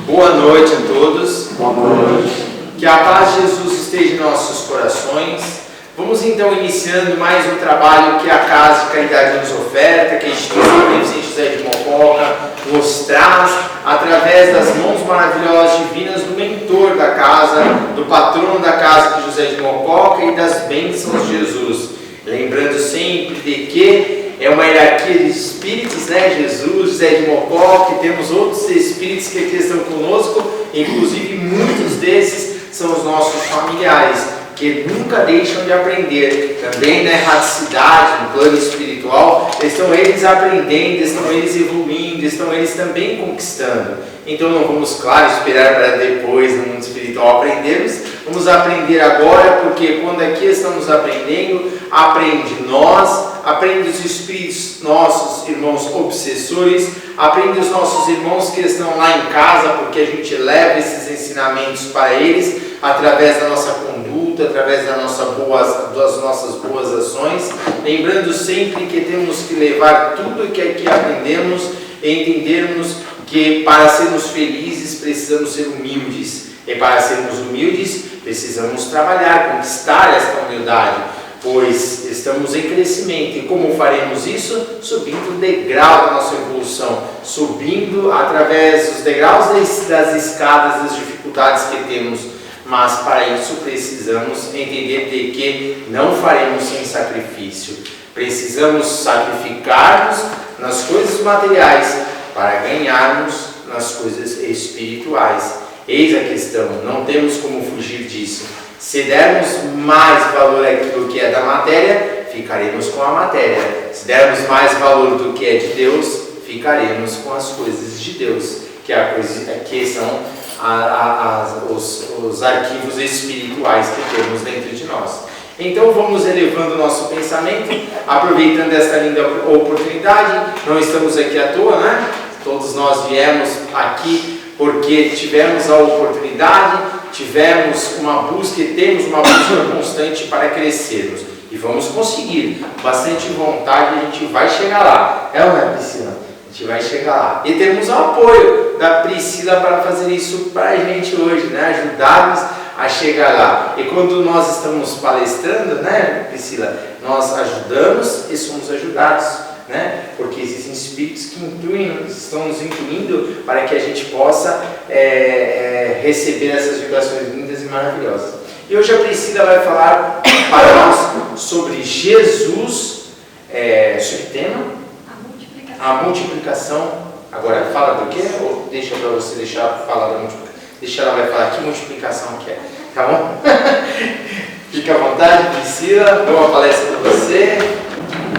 Boa noite a todos. Boa noite. Que a paz de Jesus esteja em nossos corações. Vamos então iniciando mais um trabalho que a Casa de Caridade nos oferta, que a instituição Beneficente José de Mococa nos traz através das mãos maravilhosas divinas do mentor da casa, do patrono da casa de José de Mococa e das bênçãos de Jesus. Lembrando sempre de que é uma hierarquia de espíritos, né? Jesus, José de Mococa, e temos outros espíritos que aqui estão conosco, inclusive muitos desses são os nossos familiares, que nunca deixam de aprender. Também na erraticidade, no plano espiritual, estão eles aprendendo, estão eles evoluindo, estão eles também conquistando. Então não vamos, claro, esperar para depois no mundo espiritual aprendermos. Vamos aprender agora, porque quando aqui estamos aprendendo, aprende nós, aprende os espíritos, nossos irmãos obsessores, aprende os nossos irmãos que estão lá em casa, porque a gente leva esses ensinamentos para eles, através da nossa conduta, através das nossas boas ações, lembrando sempre que temos que levar tudo que aqui aprendemos e entendermos que para sermos felizes precisamos ser humildes, e para sermos humildes precisamos trabalhar, conquistar esta humildade, pois estamos em crescimento. E como faremos isso? Subindo o degrau da nossa evolução, subindo através dos degraus das escadas, das dificuldades que temos. Mas para isso precisamos entender de que não faremos sem sacrifício. Precisamos sacrificar-nos nas coisas materiais para ganharmos nas coisas espirituais. Eis a questão, não temos como fugir disso. Se dermos mais valor àquilo que é da matéria, ficaremos com a matéria. Se dermos mais valor do que é de Deus, ficaremos com as coisas de Deus, que são os arquivos espirituais que temos dentro de nós. Então vamos elevando o nosso pensamento, aproveitando esta linda oportunidade. Não estamos aqui à toa, né? Todos nós viemos aqui porque tivemos a oportunidade, tivemos uma busca e temos uma busca constante para crescermos. E vamos conseguir, com bastante vontade, a gente vai chegar lá. É ou não é, Priscila? A gente vai chegar lá. E temos o apoio da Priscila para fazer isso para a gente hoje, né? Ajudar-nos a chegar lá. E quando nós estamos palestrando, né, Priscila, nós ajudamos e somos ajudados, né? Porque existem espíritos que estão nos incluindo para que a gente possa receber essas vibrações lindas e maravilhosas. E hoje a Priscila vai falar para nós sobre Jesus, subtema a multiplicação. Agora fala do quê? Ou deixa para você deixar falar da multiplicação? Deixa ela vai falar que multiplicação que é, tá bom? Fica à vontade, Priscila. Boa palestra para você.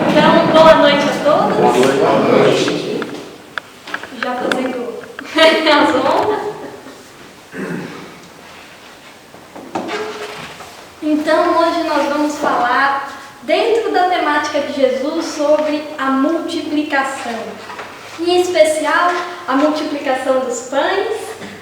Então, boa noite a todos. Boa noite. Já fazendo as honras. Então, hoje nós vamos falar, dentro da temática de Jesus, sobre a multiplicação. Em especial, a multiplicação dos pães,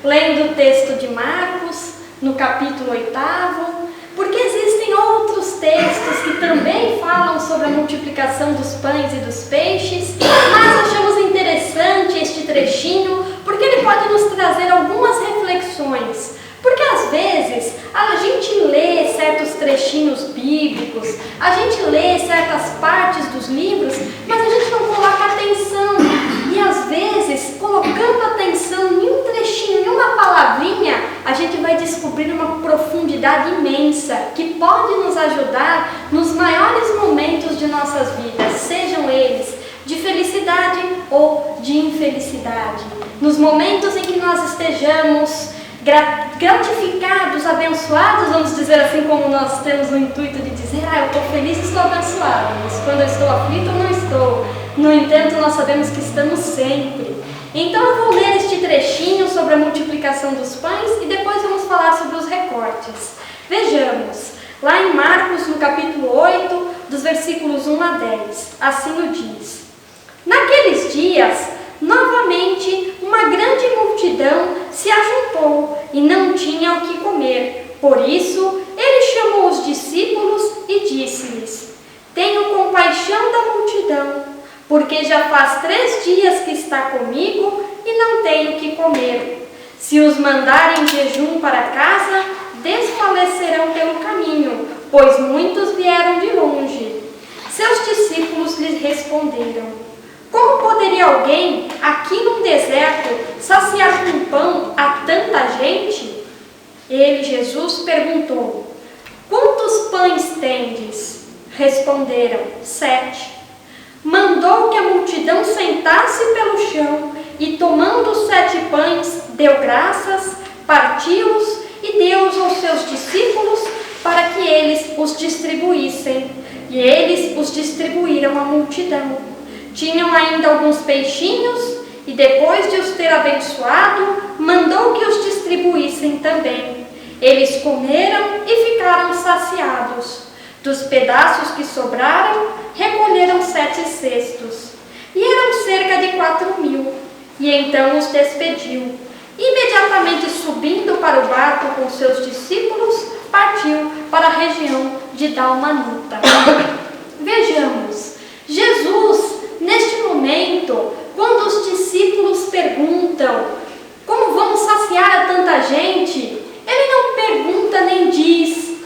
lendo o texto de Marcos, no capítulo 8º, porque existem outros textos que também falam sobre a multiplicação dos pães e dos peixes, mas achamos interessante este trechinho, porque ele pode nos trazer algumas reflexões. Porque às vezes a gente lê certos trechinhos bíblicos, a gente lê certas partes dos livros, mas a gente não coloca atenção. E às vezes, colocando atenção em um trechinho, em uma palavrinha, a gente vai descobrir uma profundidade imensa que pode nos ajudar nos maiores momentos de nossas vidas, sejam eles de felicidade ou de infelicidade. Nos momentos em que nós estejamos gratificados, abençoados, vamos dizer assim, como nós temos o intuito de dizer, eu estou feliz e estou abençoado, mas quando eu estou aflito eu não estou. No entanto, nós sabemos que estamos sempre. Então eu vou ler este trechinho sobre a multiplicação dos pães e depois vamos falar sobre os recortes. Vejamos, lá em Marcos, no capítulo 8, dos versículos 1 a 10, assim o diz: Naqueles dias, novamente, uma grande multidão se ajuntou e não tinha o que comer. Por isso, ele chamou os discípulos e disse-lhes: Tenho compaixão da multidão, porque já faz 3 dias que está comigo e não tem o que comer. Se os mandarem em jejum para casa, desfalecerão pelo caminho, pois muitos vieram de longe. Seus discípulos lhes responderam: como poderia alguém, aqui num deserto, saciar com pão a tanta gente? Ele, Jesus, perguntou: quantos pães tendes? Responderam: 7. Mandou que a multidão sentasse pelo chão e, tomando os 7 pães, deu graças, partiu-os e deu-os aos seus discípulos para que eles os distribuíssem. E eles os distribuíram à multidão. Tinham ainda alguns peixinhos e, depois de os ter abençoado, mandou que os distribuíssem também. Eles comeram e ficaram saciados. Dos pedaços que sobraram, recolheram 7 cestos. E eram cerca de 4.000. E então os despediu. Imediatamente subindo para o barco com seus discípulos, partiu para a região de Dalmanuta. Vejamos, Jesus, neste momento, quando os discípulos perguntam como vamos saciar a tanta gente, ele não pergunta nem diz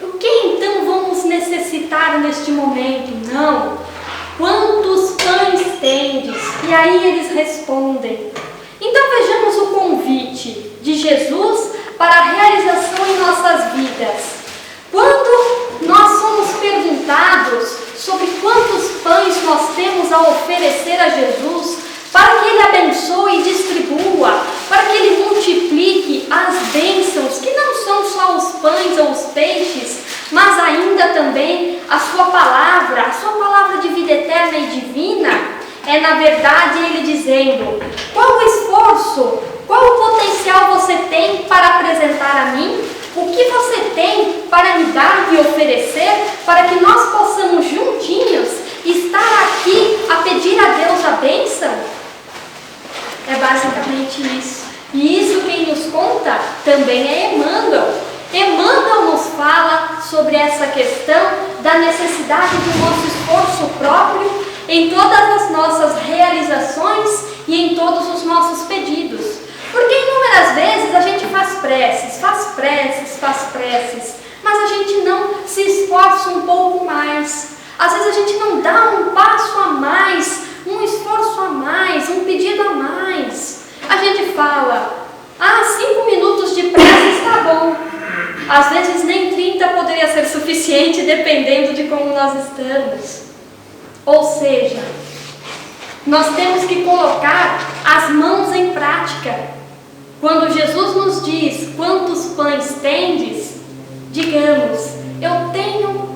o que então vamos necessitar neste momento. Não. Quantos pães tendes? E aí eles respondem. Então vejamos o convite de Jesus para a realização em nossas vidas. Quando nós somos perguntados sobre quantos pães nós temos a oferecer a Jesus, para que Ele abençoe e distribua, para que Ele multiplique as bênçãos, que não são só os pães ou os peixes, mas ainda também a sua palavra de vida eterna e divina, é na verdade Ele dizendo: qual o esforço, qual o potencial você tem para apresentar a mim? O que você tem para me dar e oferecer, para que nós possamos juntinhos estar aqui a pedir a Deus a bênção? É basicamente isso. E isso quem nos conta também é Emmanuel. Emmanuel nos fala sobre essa questão da necessidade do nosso esforço próprio em todas as nossas realizações e em todos os nossos pedidos. Porque inúmeras vezes a gente faz preces, mas a gente não se esforça um pouco mais. Às vezes a gente não dá um passo a mais, um esforço a mais, um pedido a mais. A gente fala: 5 minutos de prece está bom. Às vezes nem 30 poderia ser suficiente, dependendo de como nós estamos. Ou seja, nós temos que colocar as mãos em prática. Quando Jesus nos diz: quantos pães tendes? Digamos: eu tenho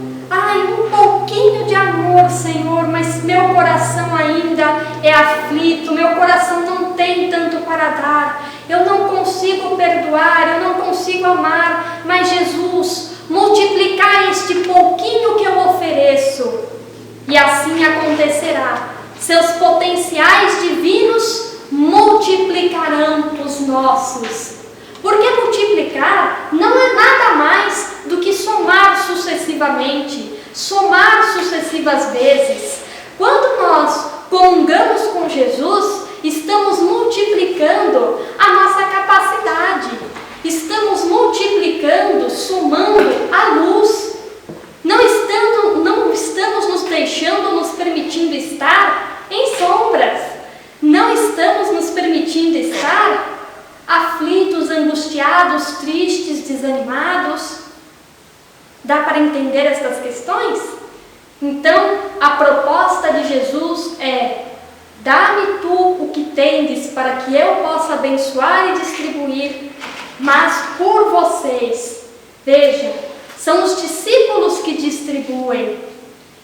um pouquinho de amor, Senhor, mas meu coração ainda é aflito, meu coração não tem tanto para dar, eu não consigo perdoar, eu não consigo amar, mas Jesus, multiplicai este pouquinho que eu ofereço, e assim acontecerá. Seus potenciais divinos multiplicarão os nossos. Porque multiplicar não é nada mais do que somar sucessivamente, somar sucessivas vezes. Quando nós comungamos com Jesus, estamos multiplicando a nossa capacidade, estamos multiplicando, somando a luz. Não estamos nos deixando, nos permitindo estar em sombras. Não estamos nos permitindo estar aflitos, angustiados, tristes, desanimados. Dá para entender estas questões? Então, a proposta de Jesus é: dá-me tu o que tendes para que eu possa abençoar e distribuir, mas por vocês. Veja, são os discípulos que distribuem.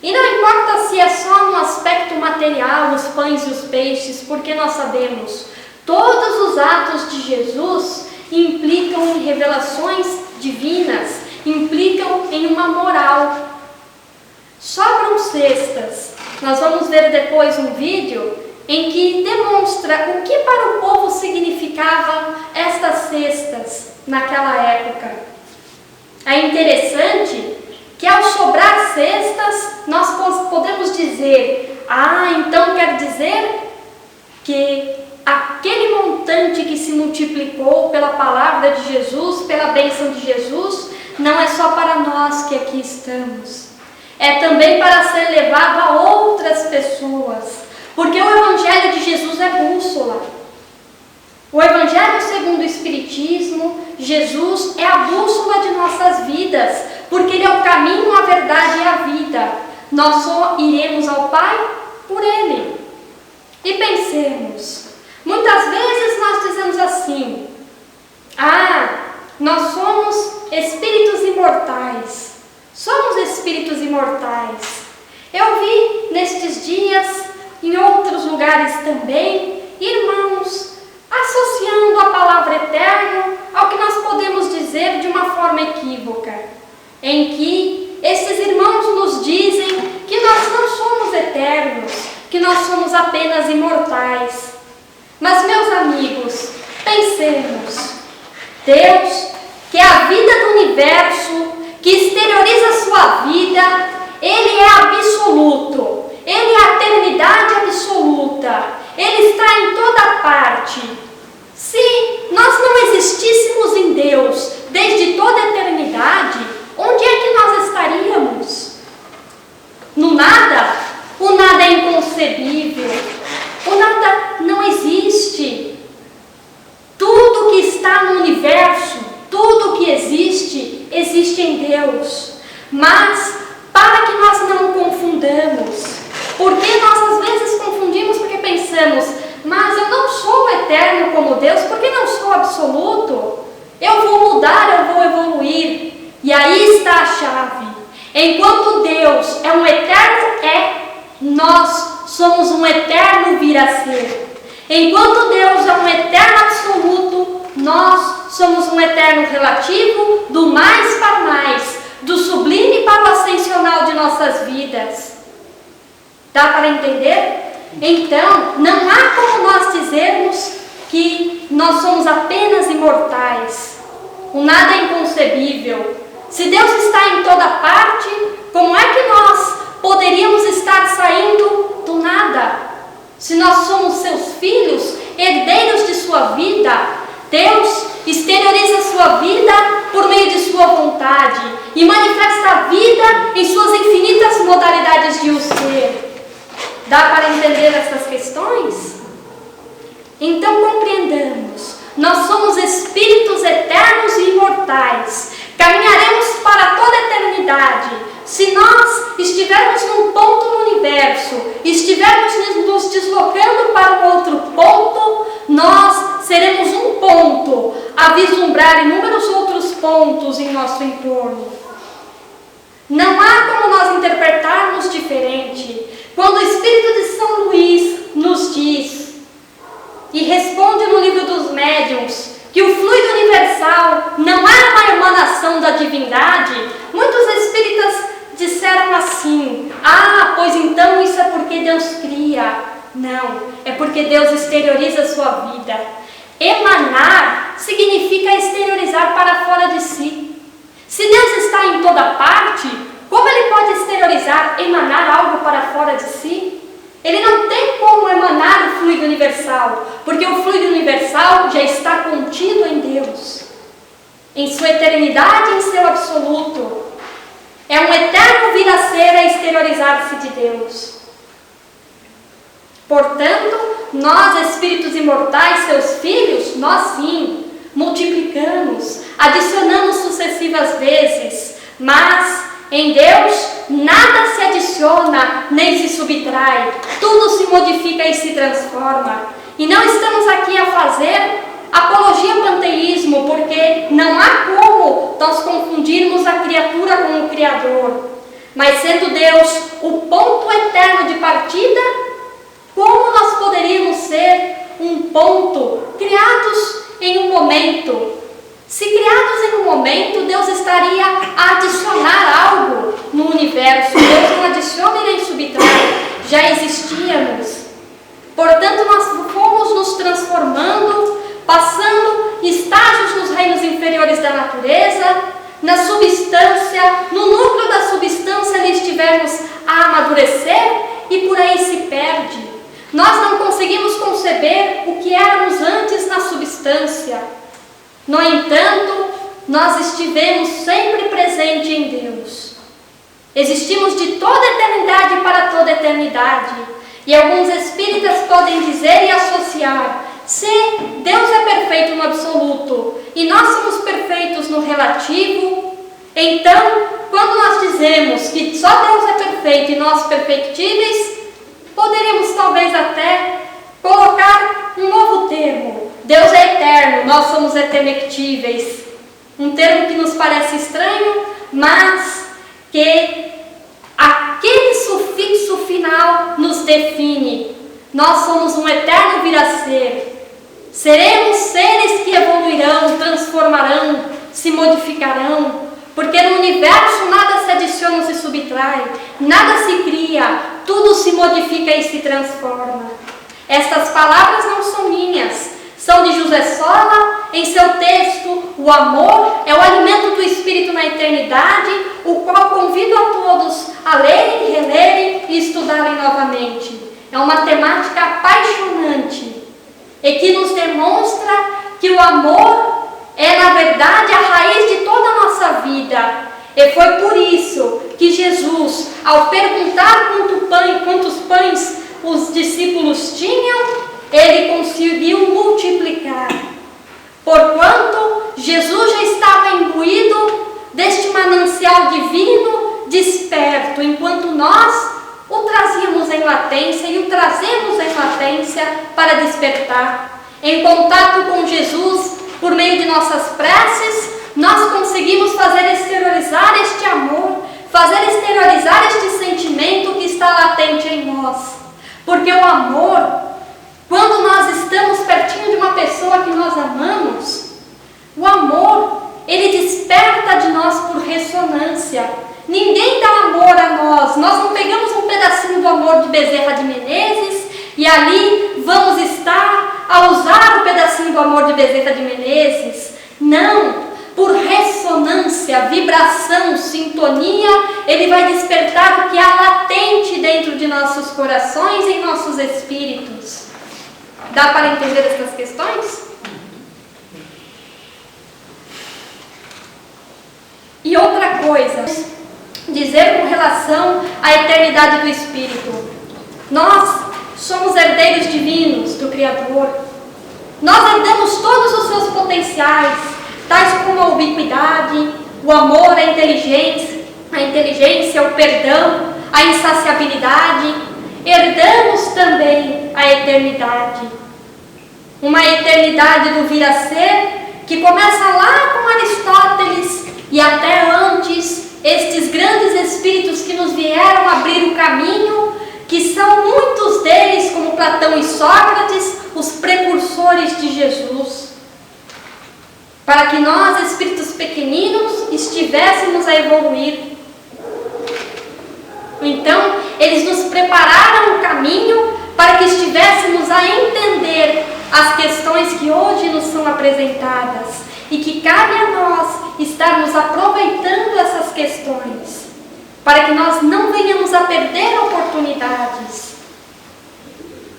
E não importa se é só no aspecto material, os pães e os peixes, porque nós sabemos, todos os atos de Jesus implicam em revelações divinas, implicam em uma moral. Sobram cestas. Nós vamos ver depois um vídeo em que demonstra o que para o povo significavam estas cestas naquela época. É interessante que ao sobrar cestas, nós podemos dizer: então quer dizer que aquele montante que se multiplicou pela palavra de Jesus, pela bênção de Jesus, não é só para nós que aqui estamos. É também para ser levado a outras pessoas. Porque o Evangelho de Jesus é bússola. O Evangelho segundo o Espiritismo, Jesus é a bússola de nossas vidas. Porque Ele é o caminho, a verdade e a vida. Nós só iremos ao Pai por Ele. E pensemos, muitas vezes nós dizemos assim: nós somos espíritos imortais. Somos espíritos imortais. Eu vi nestes dias, em outros lugares também, irmãos associando a palavra eterno ao que nós podemos dizer de uma forma equívoca, em que esses irmãos nos dizem que nós não somos eternos, que nós somos apenas imortais. Mas, meus amigos, pensemos, Deus, que é a vida do universo, que exterioriza sua vida, Ele é absoluto, Ele é a eternidade absoluta, Ele está em toda parte. Se nós não existíssemos em Deus desde toda a eternidade, onde é que nós estaríamos? No nada? O nada é inconcebível, o nada não existe. Tudo que está no universo, tudo que existe, existe em Deus. Mas, para que nós não confundamos, porque nós às vezes confundimos porque pensamos: mas eu não sou eterno como Deus, porque não sou absoluto. Eu vou mudar, eu vou evoluir. E aí está a chave. Enquanto Deus é um eterno nós somos um eterno vir a ser. Enquanto Deus é um eterno absoluto, nós somos um eterno relativo, do mais para mais, do sublime para o ascensional de nossas vidas. Dá para entender? Então, não há como nós dizermos que nós somos apenas imortais. O nada é inconcebível. Se Deus está em toda parte, como é que nós poderíamos estar saindo do nada? Se nós somos seus filhos, herdeiros de sua vida, Deus exterioriza sua vida por meio de sua vontade e manifesta a vida em suas infinitas modalidades de o ser. Dá para entender essas questões? Então compreendamos, nós somos espíritos eternos e imortais. Caminharemos para toda a eternidade. Se nós estivermos num ponto no universo, estivermos nos deslocando para um outro ponto, nós seremos um ponto a vislumbrar inúmeros outros pontos em nosso entorno. Não há como nós interpretarmos diferente. Quando o Espírito de São Luís nos diz e responde no livro dos médiuns que o fluido universal não é uma emanação da divindade, muitos espíritas disseram assim: pois então isso é porque Deus cria. Não, é porque Deus exterioriza a sua vida. Emanar significa exteriorizar para fora de si. Se Deus está em toda parte, como Ele pode exteriorizar, emanar algo para fora de si? Ele não tem como emanar o fluido universal, porque o fluido universal já está contido em Deus, em sua eternidade e em seu absoluto. É um eterno vir a ser a exteriorizar-se de Deus. Portanto, nós, espíritos imortais, seus filhos, nós sim, multiplicamos, adicionamos sucessivas vezes, mas em Deus nada se adiciona nem se subtrai, tudo se modifica e se transforma. E não estamos aqui a fazer apologia ao panteísmo, porque não há como nós confundirmos a criatura com o Criador. Mas sendo Deus o ponto eterno de partida, como nós poderíamos ser um ponto criados em um momento? Se criados em um momento, Deus estaria a adicionar algo no universo. Deus não adiciona e nem subtrai, já existíamos. Portanto, nós fomos nos transformando, passando estágios nos reinos inferiores da natureza, na substância, no núcleo da substância ali estivemos a amadurecer e por aí se perde. Nós não conseguimos conceber o que éramos antes na substância. No entanto, nós estivemos sempre presentes em Deus. Existimos de toda eternidade para toda eternidade. E alguns espíritas podem dizer e associar: se Deus é perfeito no absoluto e nós somos perfeitos no relativo, então, quando nós dizemos que só Deus é perfeito e nós perfectíveis, poderíamos talvez até colocar um novo termo: Deus é eterno, nós somos eternectíveis. Um termo que nos parece estranho, mas que aquele sufixo final nos define. Nós somos um eterno vir a ser. Seremos seres que evoluirão, transformarão, se modificarão, porque no universo nada se adiciona ou se subtrai, nada se cria, tudo se modifica e se transforma. Estas palavras não são minhas, são de José Sola, em seu texto O Amor é o Alimento do Espírito na Eternidade, o qual convido a todos a lerem, relerem e estudarem novamente. É uma temática apaixonante e que nos demonstra que o amor é, na verdade, a raiz de toda a nossa vida. E foi por isso que Jesus, ao perguntar quantos pães os discípulos tinham, ele conseguiu multiplicar. Porquanto Jesus já estava imbuído deste manancial divino, desperto, enquanto nós o trazíamos em latência e o trazemos em latência para despertar. Em contato com Jesus, por meio de nossas preces, nós conseguimos fazer exteriorizar este amor, fazer exteriorizar este sentimento que está latente em nós. Porque o amor, quando nós estamos pertinho de uma pessoa que nós amamos, o amor, ele desperta de nós por ressonância. Ninguém dá amor a nós. Nós não pegamos um pedacinho do amor de Bezerra de Menezes e ali vamos estar a usar o pedacinho do amor de Bezerra de Menezes. Não. Por ressonância, vibração, sintonia, ele vai despertar o que há latente dentro de nossos corações e em nossos espíritos. Dá para entender essas questões? E outra coisa, dizer com relação à eternidade do Espírito. Nós somos herdeiros divinos do Criador. Nós herdamos todos os seus potenciais, tais como a ubiquidade, o amor, a inteligência, o perdão, a insaciabilidade. Herdamos também a eternidade. Uma eternidade do vir a ser, que começa lá com Aristóteles e até antes, estes grandes espíritos que nos vieram abrir o caminho, que são muitos deles, como Platão e Sócrates, os precursores de Jesus. Para que nós, espíritos pequeninos, estivéssemos a evoluir. Então, eles nos prepararam o caminho para que estivéssemos a entender as questões que hoje nos são apresentadas e que cabe a nós estarmos aproveitando essas questões, para que nós não venhamos a perder oportunidades.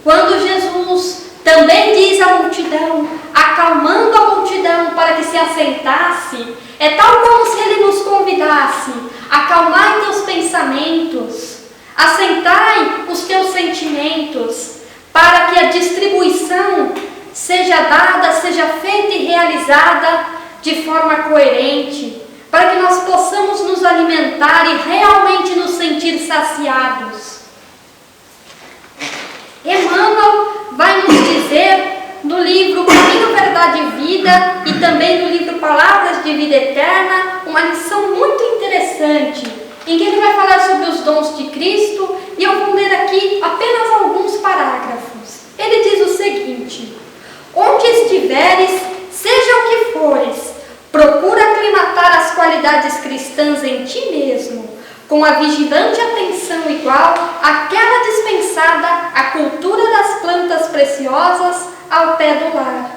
Quando Jesus também diz à multidão, acalmando a multidão para que se assentasse, é tal como se ele nos convidasse: acalmai teus pensamentos, assentai os teus sentimentos, para que a distribuição seja dada, seja feita e realizada de forma coerente, para que nós possamos nos alimentar e realmente nos sentir saciados. Emmanuel vai nos dizer no livro Caminho, Verdade e Vida e também no livro Palavras de Vida Eterna uma lição muito interessante, em que ele vai falar sobre os dons de Cristo, e eu vou ler aqui apenas alguns parágrafos. Ele diz o seguinte: onde estiveres, seja o que fores, procura aclimatar as qualidades cristãs em ti mesmo, com a vigilante atenção igual àquela dispensada à cultura das plantas preciosas ao pé do lar.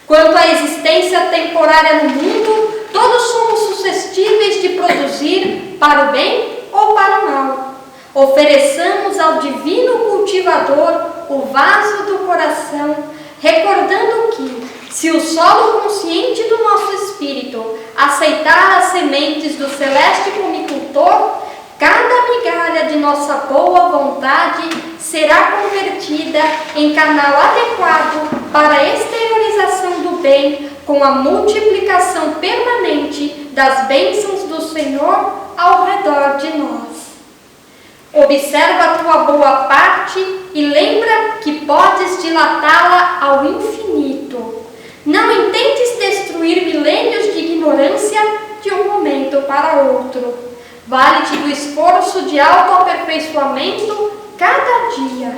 Quanto à existência temporária no mundo, todos somos suscetíveis de produzir para o bem ou para o mal. Ofereçamos ao divino cultivador o vaso do coração, recordando que, se o solo consciente do nosso espírito aceitar as sementes do celeste pomicultor, cada migalha de nossa boa vontade será convertida em canal adequado para a exteriorização do bem, com a multiplicação permanente das bênçãos do Senhor ao redor de nós. Observa a tua boa parte e lembra que podes dilatá-la ao infinito. Não intentes destruir milênios de ignorância de um momento para outro. Vale-te do esforço de autoaperfeiçoamento cada dia.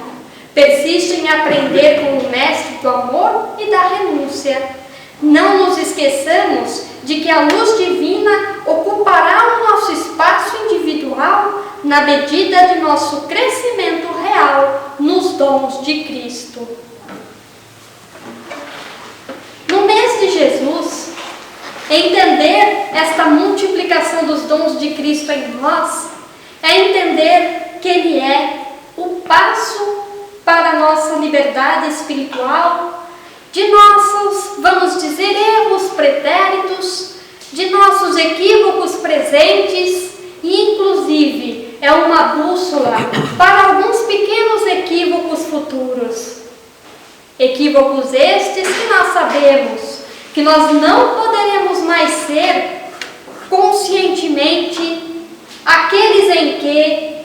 Persiste em aprender com o Mestre do amor e da renúncia. Não nos esqueçamos de que a luz divina ocupará o nosso espaço individual na medida de nosso crescimento real nos dons de Cristo. No mês de Jesus, entender esta multiplicação dos dons de Cristo em nós é entender que Ele é o passo para a nossa liberdade espiritual, de nossos, vamos dizer, erros pretéritos, de nossos equívocos presentes e, inclusive, é uma bússola para alguns pequenos equívocos futuros. Equívocos estes que nós sabemos que nós não poderemos mais ser conscientemente aqueles em que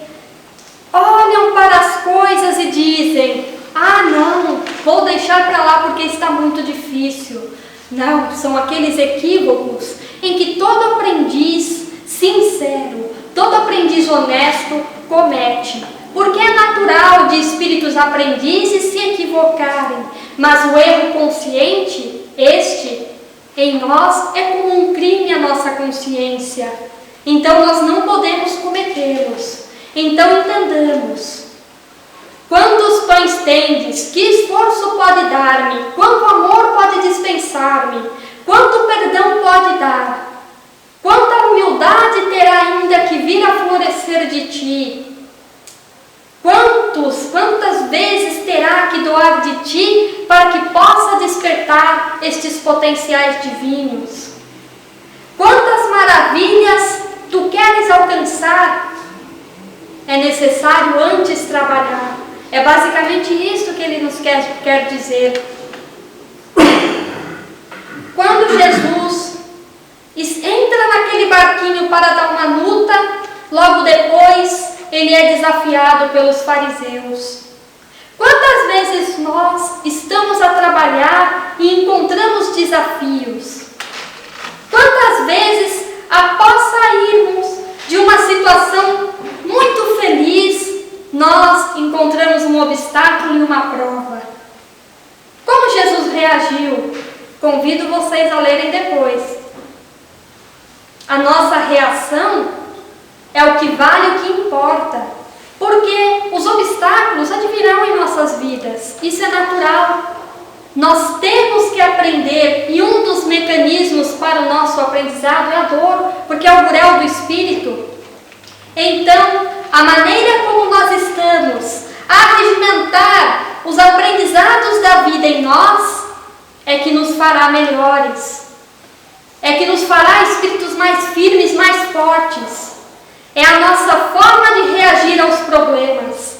olham para as coisas e dizem: ah, não, vou deixar para lá porque está muito difícil. Não, são aqueles equívocos em que todo aprendiz sincero, todo aprendiz honesto comete. Porque é natural de espíritos aprendizes se equivocarem, mas o erro consciente, este, em nós, é como um crime à nossa consciência. Então nós não podemos cometê-los. Então entendamos. Quantos pães tendes? Que esforço pode dar-me? Quanto amor pode dispensar-me? Quanto perdão pode dar? Quanta humildade terá ainda que vir a florescer de ti? Quantas vezes terá que doar de ti para que possa despertar estes potenciais divinos? Quantas maravilhas tu queres alcançar? É necessário antes trabalhar. É basicamente isso que ele nos quer dizer. Quando Jesus entra naquele barquinho para dar uma luta, logo depois ele é desafiado pelos fariseus. Quantas vezes nós estamos a trabalhar e encontramos desafios? Quantas vezes, após sairmos de uma situação muito feliz, nós encontramos um obstáculo e uma prova? Como Jesus reagiu? Convido vocês a lerem depois. A nossa reação é o que vale, o que importa. Porque os obstáculos advirão em nossas vidas. Isso é natural. Nós temos que aprender, e um dos mecanismos para o nosso aprendizado é a dor, porque é o burel do espírito. Então, a maneira como nós estamos a regimentar os aprendizados da vida em nós é que nos fará melhores. É que nos fará espíritos mais firmes, mais fortes. É a nossa forma de reagir aos problemas.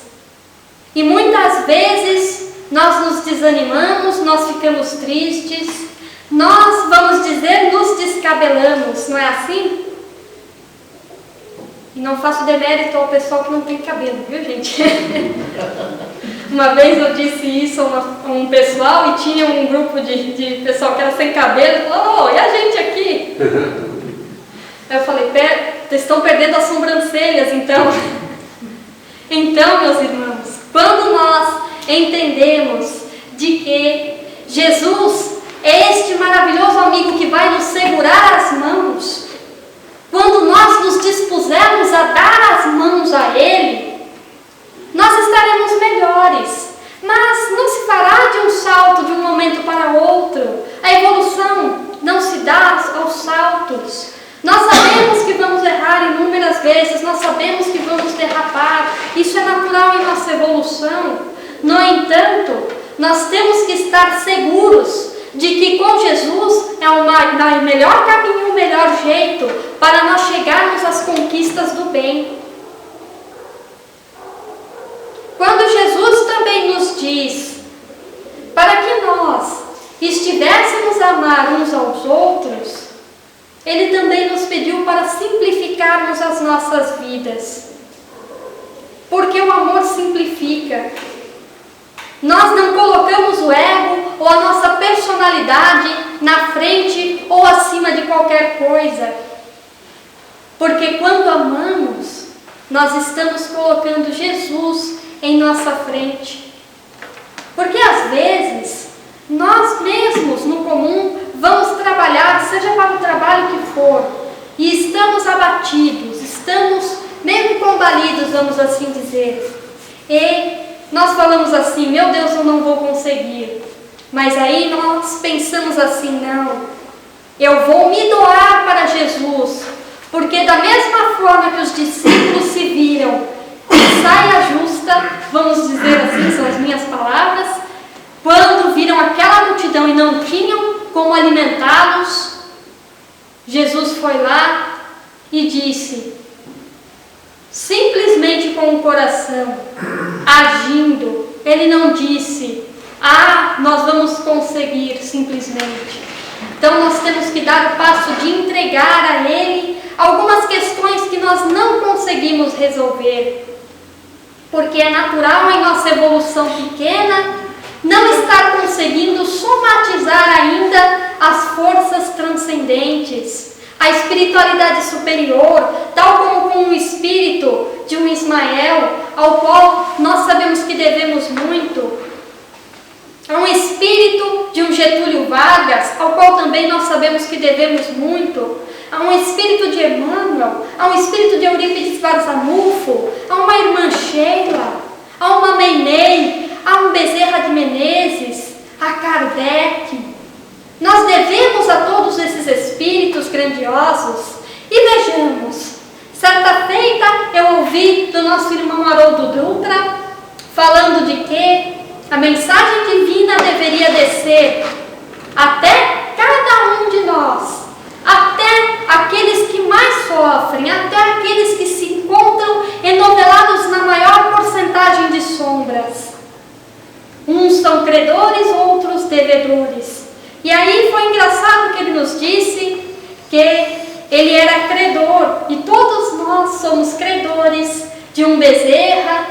E muitas vezes nós nos desanimamos, nós ficamos tristes, nós, vamos dizer, nos descabelamos, não é assim? E não faço demérito ao pessoal que não tem cabelo, viu, gente? Uma vez eu disse isso a um pessoal e tinha um grupo de pessoal que era sem cabelo e falou: oh, e a gente aqui? Aí eu falei: vocês estão perdendo as sobrancelhas, então. Então, meus irmãos, quando nós entendemos de que Jesus é este maravilhoso amigo que vai nos segurar as mãos, quando nós nos dispusermos a dar as mãos a Ele, nós estaremos melhores. Mas não se fará de um salto de um momento para outro. A evolução não se dá aos saltos. Nós sabemos que vamos errar inúmeras vezes, nós sabemos que vamos derrapar, isso é natural em nossa evolução. No entanto, nós temos que estar seguros de que com Jesus é o melhor caminho, o melhor jeito para nós chegarmos às conquistas do bem. Quando Jesus também nos diz para que nós estivéssemos a amar uns aos outros, Ele também nos pediu para simplificarmos as nossas vidas. Porque o amor simplifica. Nós não colocamos o ego ou a nossa personalidade na frente ou acima de qualquer coisa. Porque quando amamos, nós estamos colocando Jesus em nossa frente. Porque às vezes, nós mesmos no comum vamos trabalhar, seja para o trabalho que for, e estamos abatidos, estamos meio combalidos, vamos assim dizer. E nós falamos assim, meu Deus, eu não vou conseguir. Mas aí nós pensamos assim, não, eu vou me doar para Jesus, porque da mesma forma que os discípulos se viram em saia justa, vamos dizer assim, são as minhas palavras, quando viram aquela multidão e não tinham como alimentá-los, Jesus foi lá e disse, simplesmente com o coração, agindo, Ele não disse, nós vamos conseguir simplesmente. Então nós temos que dar o passo de entregar a Ele algumas questões que nós não conseguimos resolver. Porque é natural em nossa evolução pequena não estar conseguindo somatizar ainda as forças transcendentes, a espiritualidade superior, tal como com o espírito de um Ismael, ao qual nós sabemos que devemos muito, a um espírito de um Getúlio Vargas, ao qual também nós sabemos que devemos muito, a um espírito de Emmanuel, a um espírito de Eurípides Barzanufo, a uma irmã Sheila, a uma Meinei, a um Bezerra de Menezes, a Kardec. Nós devemos a todos esses espíritos grandiosos. E vejamos, certa feita eu ouvi do nosso irmão Haroldo Dutra falando de que a mensagem divina deveria descer até cada um de nós, até aqueles que mais sofrem, até aqueles que se encontram enovelados na maior porcentagem de sombras. Uns são credores, outros devedores. E aí foi engraçado que ele nos disse que ele era credor, e todos nós somos credores de um Bezerra,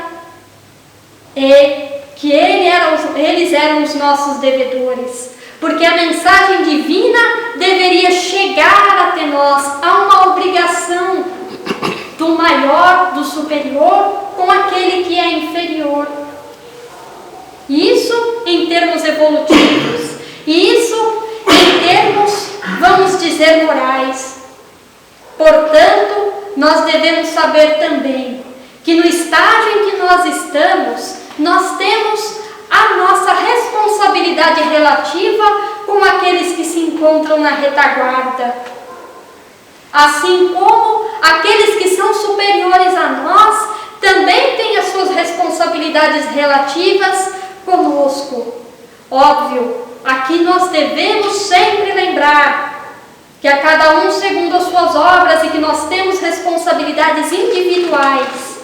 e que eles eram os nossos devedores. Porque a mensagem divina deveria chegar até nós. Há uma obrigação do maior, do superior, com aquele que é inferior. Isso em termos evolutivos. E isso em termos, vamos dizer, morais. Portanto, nós devemos saber também que no estágio em que nós estamos, nós temos a nossa responsabilidade relativa com aqueles que se encontram na retaguarda. Assim como aqueles que são superiores a nós também têm as suas responsabilidades relativas conosco. Óbvio, aqui nós devemos sempre lembrar que a cada um segundo as suas obras e que nós temos responsabilidades individuais.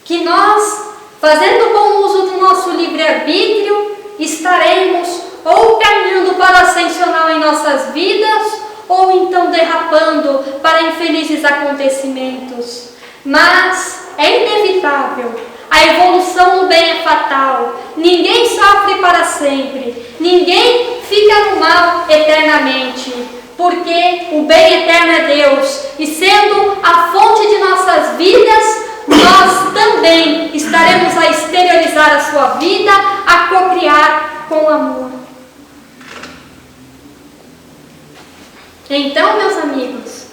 Que nós, fazendo bom uso do nosso livre-arbítrio, estaremos ou caminhando para o ascensional em nossas vidas, ou então derrapando para infelizes acontecimentos. Mas é inevitável. A evolução no bem é fatal. Ninguém sofre para sempre. Ninguém fica no mal eternamente. Porque o bem eterno é Deus. E sendo a fonte de nossas vidas, nós também estaremos a exteriorizar a sua vida, a cocriar com amor. Então, meus amigos,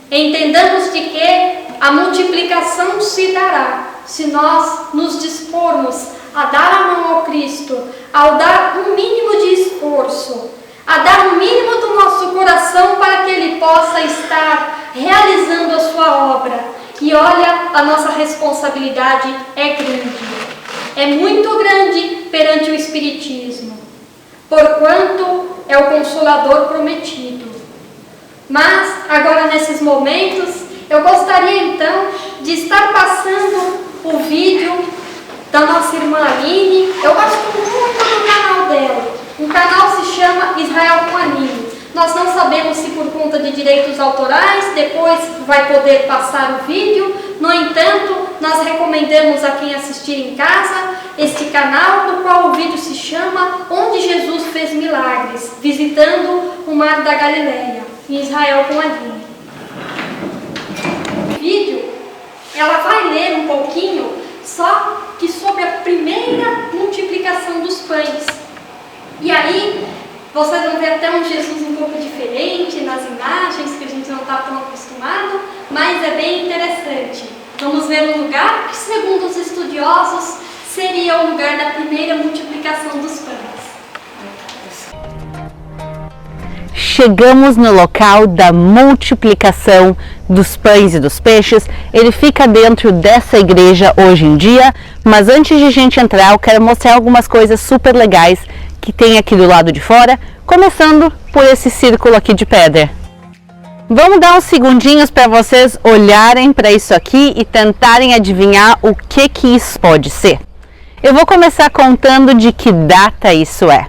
entendamos de que a multiplicação se dará se nós nos dispormos a dar a mão ao Cristo, ao dar um mínimo de esforço, a dar o mínimo do nosso coração para que Ele possa estar realizando a sua obra. E olha, a nossa responsabilidade é grande. é muito grande perante o Espiritismo, porquanto é o Consolador prometido. Mas, agora nesses momentos, eu gostaria então de estar passando o vídeo da nossa irmã Aline. Eu gosto muito do canal dela. O canal se chama Israel com Aline. Nós não sabemos se por conta de direitos autorais depois vai poder passar o vídeo. No entanto, nós recomendamos a quem assistir em casa este canal, no qual o vídeo se chama Onde Jesus Fez Milagres, visitando o Mar da Galileia, em Israel com Aline. O vídeo, ela vai ler um pouquinho só que sobre a primeira multiplicação dos pães. E aí, vocês vão ver até um Jesus um pouco diferente nas imagens, que a gente não está tão acostumado, mas é bem interessante. Vamos ver um lugar que, segundo os estudiosos, seria o lugar da primeira multiplicação dos pães. Chegamos no local da multiplicação dos pães e dos peixes. Ele fica dentro dessa igreja hoje em dia, mas antes de a gente entrar, eu quero mostrar algumas coisas super legais que tem aqui do lado de fora, começando por esse círculo aqui de pedra. Vamos dar uns segundinhos para vocês olharem para isso aqui e tentarem adivinhar o que isso pode ser. Eu vou começar contando de que data isso é.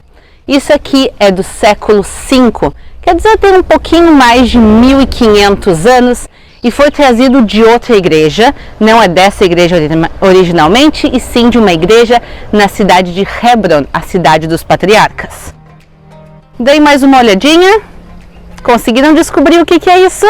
Isso aqui é do século V, quer dizer, tem um pouquinho mais de 1500 anos e foi trazido de outra igreja, não é dessa igreja originalmente, e sim de uma igreja na cidade de Hebron, a cidade dos patriarcas. Dei mais uma olhadinha. Conseguiram descobrir o que é isso?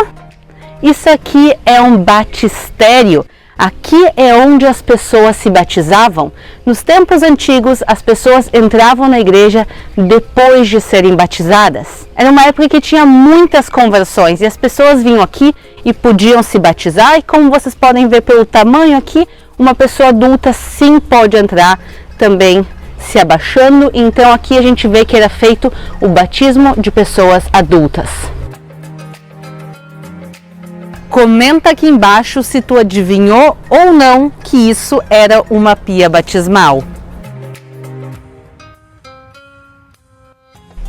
Isso aqui é um batistério. Aqui é onde as pessoas se batizavam. Nos tempos antigos, as pessoas entravam na igreja depois de serem batizadas. Era uma época que tinha muitas conversões e as pessoas vinham aqui e podiam se batizar. E como vocês podem ver pelo tamanho aqui, uma pessoa adulta sim pode entrar também se abaixando. Então aqui a gente vê que era feito o batismo de pessoas adultas. Comenta aqui embaixo se tu adivinhou ou não que isso era uma pia batismal.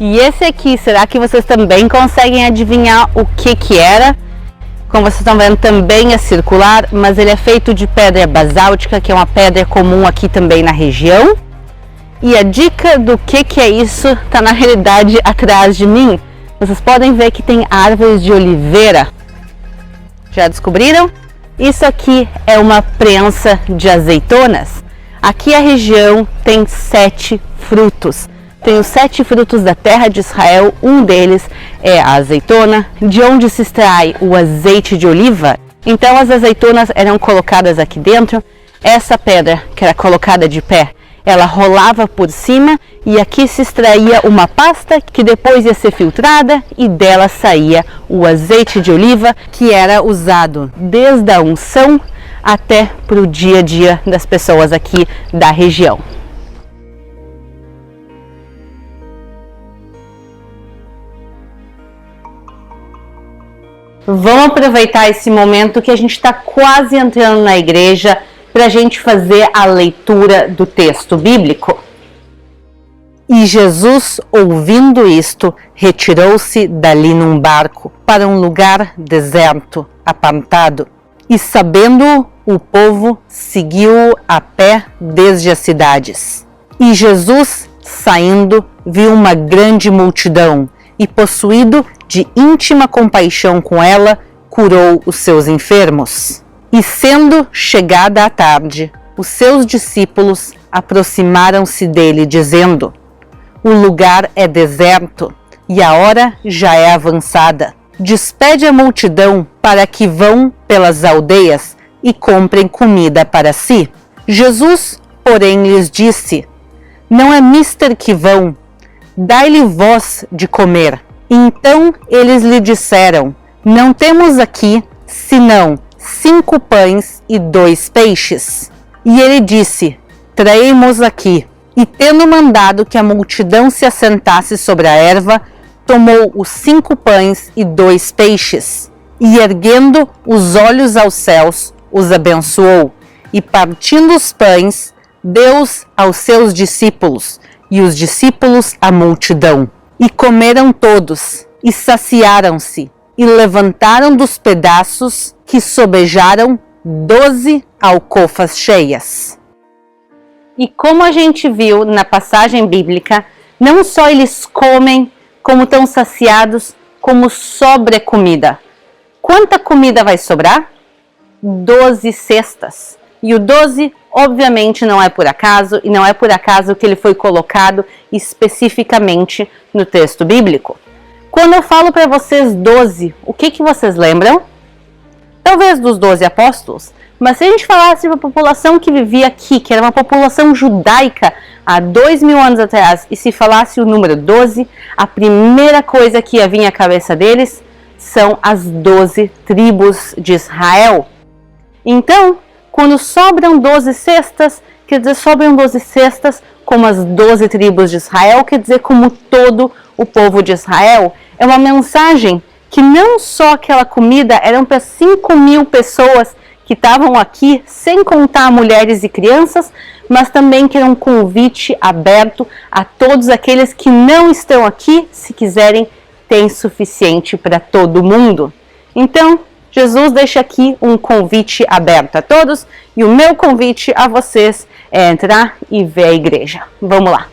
E esse aqui, será que vocês também conseguem adivinhar o que era? Como vocês estão vendo, também é circular, mas ele é feito de pedra basáltica, que é uma pedra comum aqui também na região. E a dica do que é isso está na realidade atrás de mim. Vocês podem ver que tem árvores de oliveira. Já descobriram? Isso aqui é uma prensa de azeitonas. Aqui a região tem 7 frutos. Tem os 7 frutos da terra de Israel. Um deles é a azeitona, de onde se extrai o azeite de oliva. Então as azeitonas eram colocadas aqui dentro. Essa pedra que era colocada de pé, ela rolava por cima e aqui se extraía uma pasta que depois ia ser filtrada e dela saía o azeite de oliva, que era usado desde a unção até para o dia a dia das pessoas aqui da região. Vamos aproveitar esse momento que a gente está quase entrando na igreja para a gente fazer a leitura do texto bíblico. E Jesus, ouvindo isto, retirou-se dali num barco para um lugar deserto, apartado. E sabendo-o, o povo seguiu-o a pé desde as cidades. E Jesus, saindo, viu uma grande multidão e, possuído de íntima compaixão com ela, curou os seus enfermos. E sendo chegada a tarde, os seus discípulos aproximaram-se dele, dizendo: o lugar é deserto e a hora já é avançada. Despede a multidão para que vão pelas aldeias e comprem comida para si. Jesus, porém, lhes disse: não é mister que vão, dai-lhe vós de comer. Então eles lhe disseram: não temos aqui, senão 5 pães e 2 peixes. E ele disse: traei-mos aqui. E tendo mandado que a multidão se assentasse sobre a erva, tomou os 5 pães e 2 peixes, e erguendo os olhos aos céus, os abençoou, e partindo os pães, Deus aos seus discípulos, e os discípulos à multidão. E comeram todos, e saciaram-se, e levantaram dos pedaços que sobejaram 12 alcofas cheias. E como a gente viu na passagem bíblica, não só eles comem, como estão saciados, como sobra comida. Quanta comida vai sobrar? 12 cestas. E o 12, obviamente, não é por acaso, e não é por acaso que ele foi colocado especificamente no texto bíblico. Quando eu falo para vocês 12, o que vocês lembram? Talvez dos 12 apóstolos, mas se a gente falasse de uma população que vivia aqui, que era uma população judaica há 2000 anos atrás, e se falasse o número 12, a primeira coisa que ia vir à cabeça deles são as 12 tribos de Israel. Então, quando sobram 12 cestas, quer dizer, sobram 12 cestas como as 12 tribos de Israel, quer dizer, como todo o povo de Israel. É uma mensagem que não só aquela comida eram para 5.000 pessoas que estavam aqui, sem contar mulheres e crianças, mas também que era um convite aberto a todos aqueles que não estão aqui, se quiserem, tem suficiente para todo mundo. Então, Jesus deixa aqui um convite aberto a todos, e o meu convite a vocês é entrar e ver a igreja. Vamos lá!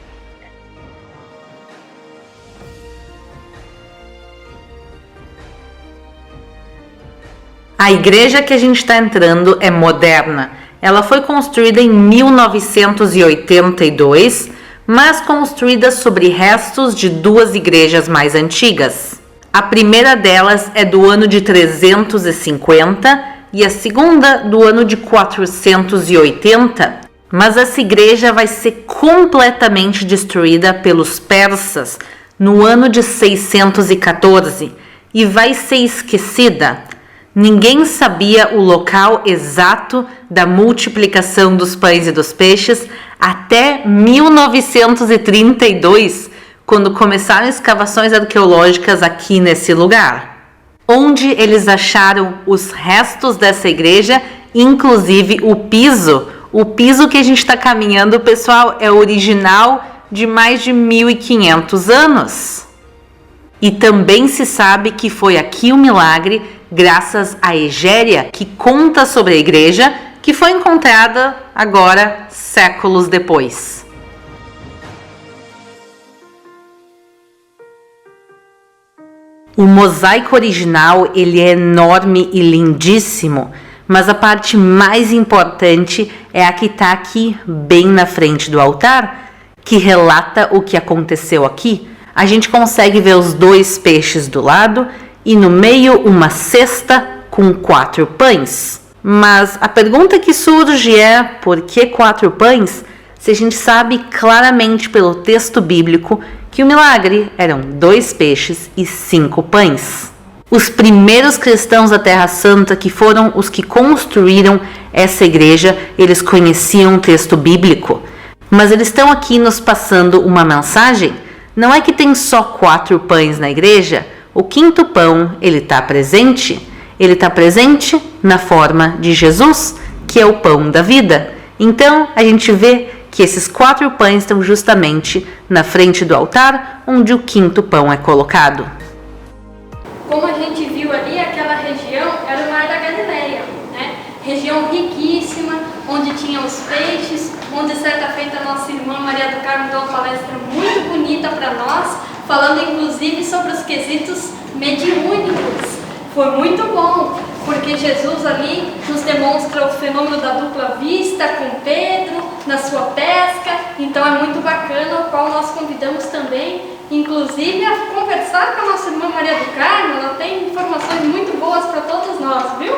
A igreja que a gente está entrando é moderna. Ela foi construída em 1982, mas construída sobre restos de duas igrejas mais antigas. A primeira delas é do ano de 350 e a segunda do ano de 480, mas essa igreja vai ser completamente destruída pelos persas no ano de 614 e vai ser esquecida. Ninguém sabia o local exato da multiplicação dos pães e dos peixes até 1932, quando começaram escavações arqueológicas aqui nesse lugar, onde eles acharam os restos dessa igreja, inclusive o piso. O piso que a gente está caminhando, pessoal, é original de mais de 1.500 anos. E também se sabe que foi aqui o milagre, graças à Egéria, que conta sobre a igreja, que foi encontrada agora, séculos depois. O mosaico original, ele é enorme e lindíssimo, mas a parte mais importante é a que está aqui, bem na frente do altar, que relata o que aconteceu aqui. A gente consegue ver os 2 peixes do lado e no meio uma cesta com 4 pães. Mas a pergunta que surge é: por que 4 pães? Se a gente sabe claramente pelo texto bíblico que o milagre eram 2 peixes e 5 pães. Os primeiros cristãos da Terra Santa, que foram os que construíram essa igreja, eles conheciam o texto bíblico, mas eles estão aqui nos passando uma mensagem. Não é que tem só 4 pães na igreja. O 5º pão, ele está presente na forma de Jesus, que é o pão da vida. Então, a gente vê que esses 4 pães estão justamente na frente do altar, onde o 5º pão é colocado. Como a gente viu ali, aquela região era o Mar da Galileia, né? Região riquíssima, onde tinha os peixes, onde certa feita a nossa irmã Maria do Carmo deu uma palestra muito bonita para nós, falando inclusive sobre os quesitos mediúnicos. Foi muito bom, porque Jesus ali nos demonstra o fenômeno da dupla vista com Pedro, na sua pesca. Então é muito bacana, o qual nós convidamos também, inclusive, a conversar com a nossa irmã Maria do Carmo. Ela tem informações muito boas para todos nós, viu?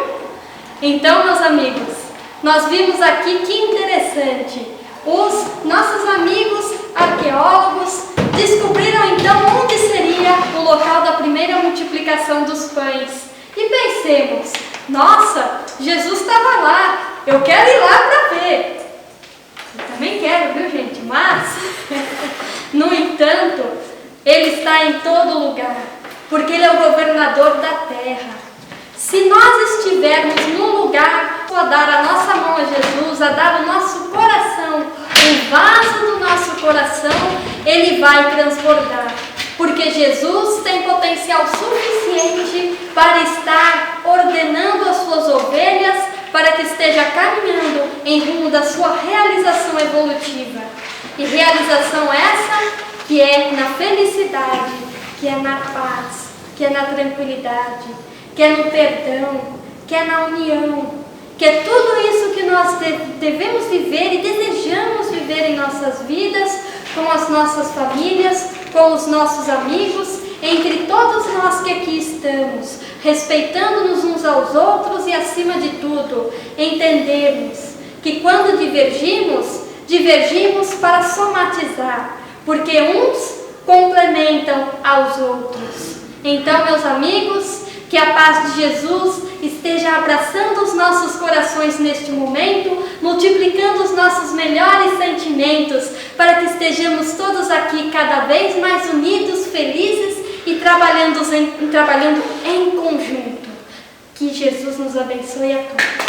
Então, meus amigos, nós vimos aqui que interessante. Os nossos amigos arqueólogos descobriram então onde seria o local da primeira multiplicação dos pães. E pensemos, nossa, Jesus estava lá, eu quero ir lá para ver. Eu também quero, viu, gente? Mas, no entanto, Ele está em todo lugar, porque Ele é o governador da terra. Se nós estivermos num lugar a dar a nossa mão a Jesus, a dar o nosso coração o vaso do nosso coração, ele vai transbordar. Porque Jesus tem potencial suficiente para estar ordenando as suas ovelhas para que esteja caminhando em rumo da sua realização evolutiva. E realização essa que é na felicidade, que é na paz, que é na tranquilidade, que é no perdão, que é na união, que é tudo isso que nós devemos viver e desejamos viver em nossas vidas, com as nossas famílias, com os nossos amigos, entre todos nós que aqui estamos, respeitando-nos uns aos outros e, acima de tudo, entendermos que quando divergimos para somatizar, porque uns complementam aos outros. Então, meus amigos, que a paz de Jesus esteja abraçando os nossos corações neste momento, multiplicando os nossos melhores sentimentos, para que estejamos todos aqui cada vez mais unidos, felizes e trabalhando em conjunto. Que Jesus nos abençoe a todos.